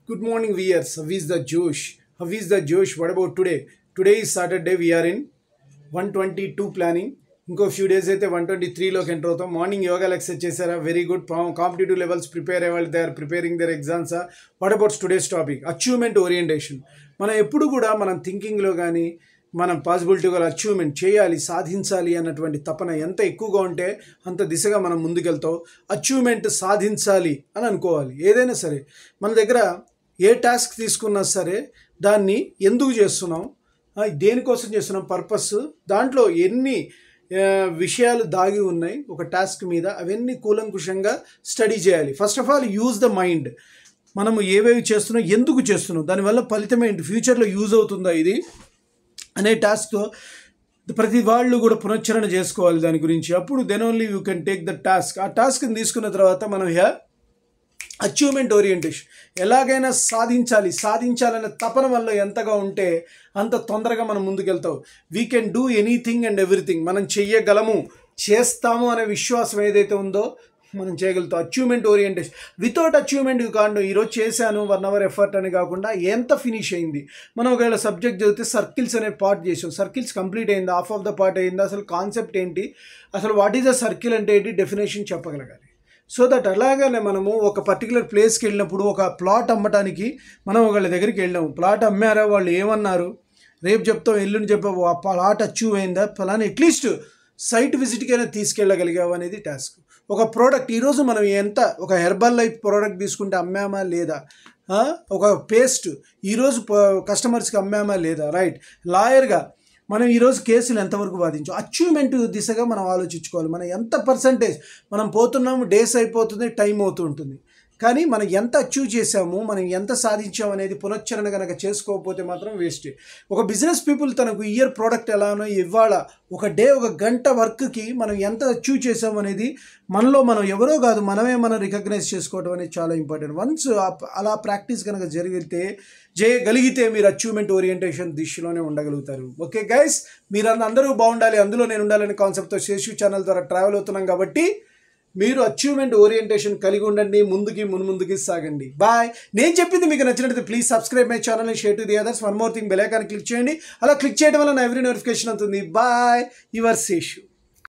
Good morning, viewers. How is the Josh? How is the Josh? What about today? Today is Saturday. We are in 122 planning. ఇంకో few days అయితే 123లోకి enter అవుతాం. Morning yoga lecture చేశారా? Very good. Competitive levels prepare అయ్యే వాళ్ళు they are preparing their exams. What about today's topic? Achievement orientation. మనం ఎప్పుడు కూడా మనం థింకింగ్లో కానీ మనం పాసిబిలిటీగా అచీవ్మెంట్ చేయాలి, సాధించాలి అన్నటువంటి తపన ఎంత ఎక్కువగా ఉంటే అంత దిశగా మనం ముందుకెళ్తాం. అచీవ్మెంట్ సాధించాలి అని అనుకోవాలి. ఏదైనా సరే మన దగ్గర ఏ టాస్క్ తీసుకున్నా సరే దాన్ని ఎందుకు చేస్తున్నాం, దేనికోసం చేస్తున్నాం, పర్పస్, దాంట్లో ఎన్ని విషయాలు దాగి ఉన్నాయి ఒక టాస్క్ మీద, అవన్నీ కూలంకుషంగా స్టడీ చేయాలి. First of all use the mind. మనము ఏవేవి చేస్తున్నాం, ఎందుకు చేస్తున్నాం, దానివల్ల ఫలితం ఏంటి, ఫ్యూచర్లో యూజ్ అవుతుందా ఇది అనే టాస్క్తో ప్రతి వాళ్ళు కూడా పునశ్చరణ చేసుకోవాలి దాని గురించి. అప్పుడు then only you can take the task. ఆ టాస్క్ని తీసుకున్న తర్వాత మనం అచీవ్మెంట్ ఓరియంటేషన్ ఎలాగైనా సాధించాలనే తపన వల్ల ఎంతగా ఉంటే అంత తొందరగా మనం ముందుకెళ్తాం. We can do anything and everything. మనం చెయ్యగలము, చేస్తాము అనే విశ్వాసం ఏదైతే ఉందో మనం చేయగలుగుతాం. Achievement orientation. వితౌట్ అచీవ్మెంట్ కాండు ఈరోజు చేశాను 1 hour ఎఫర్ట్ అని కాకుండా ఎంత ఫినిష్ అయింది. మనం ఒకవేళ సబ్జెక్ట్ చదివితే సర్కిల్స్ అనే పార్ట్ చేసాం, సర్కిల్స్ కంప్లీట్ అయిందా, హాఫ్ ఆఫ్ ద పార్ట్ అయిందా, అసలు కాన్సెప్ట్ ఏంటి, అసలు వాట్ ఈజ్ అ సర్కిల్ అంటే ఏంటి, డెఫినేషన్ చెప్పగలగాలి. సో దట్ అలాగనే మనము ఒక పర్టికులర్ ప్లేస్కి వెళ్ళినప్పుడు ఒక ప్లాట్ అమ్మటానికి మనం ఒకళ్ళ దగ్గరికి వెళ్ళాము, ప్లాట్ అమ్మారా, వాళ్ళు ఏమన్నారు, రేపు చెప్తాం, ఎల్లుండి చెప్పావు, ఆ ప్లాట్ అచీవ్ అయిందా, ఫలానా అట్లీస్ట్ సైట్ విజిట్కైనా తీసుకెళ్ళగలిగావు అనేది టాస్క్. ఒక ప్రోడక్ట్ ఈరోజు మనం ఒక హెర్బల్ లైఫ్ ప్రోడక్ట్ తీసుకుంటే అమ్మామా లేదా, ఒక పేస్ట్ ఈరోజు కస్టమర్స్కి అమ్మామా లేదా, రైట్. లాయర్గా మనం ఈరోజు కేసులు ఎంతవరకు వాదించాం, అచీవ్మెంట్ దిశగా మనం ఆలోచించుకోవాలి. మనం ఎంత పర్సంటేజ్ మనం పోతున్నాము, డేస్ అయిపోతుంది, టైం అవుతూ ఉంటుంది, కానీ మనం ఎంత అచీవ్ చేసాము, మనం ఎంత సాధించాము అనేది పునశ్చరణ కనుక చేసుకోకపోతే మాత్రం వేస్ట్. ఒక బిజినెస్ పీపుల్ తనకు ఇయర్ ప్రోడక్ట్ ఎలానో ఇవాళ ఒక డే 1 గంట వర్క్కి మనం ఎంత అచీవ్ చేసాము అనేది మనలో మనం ఎవరో కాదు మనమే మనం రికగ్నైజ్ చేసుకోవడం అనేది చాలా ఇంపార్టెంట్. వన్స్ అలా ప్రాక్టీస్ కనుక చేయగలిగితే మీరు అచీవ్మెంట్ ఓరియంటేషన్ దిశలోనే ఉండగలుగుతారు. ఓకే గైస్, మీరు అందరూ బాగుండాలి, అందులో నేను ఉండాలనే కాన్సెప్ట్తో శేషు ఛానల్ ద్వారా ట్రావెల్ అవుతున్నాం కాబట్టి మీరు అచీవ్మెంట్ ఓరియంటేషన్ కలిగి ఉండండి, ముందుకి సాగండి. బాయ్. నేను చెప్పింది మీకు నచ్చినట్లయితే please subscribe my channel and share to the others. One more thing, bell icon click చేయండి. అలా క్లిక్ చేయడం వల్ల ఎవ్రీ నోటిఫికేషన్ అవుతుంది. Bye, your Seshu.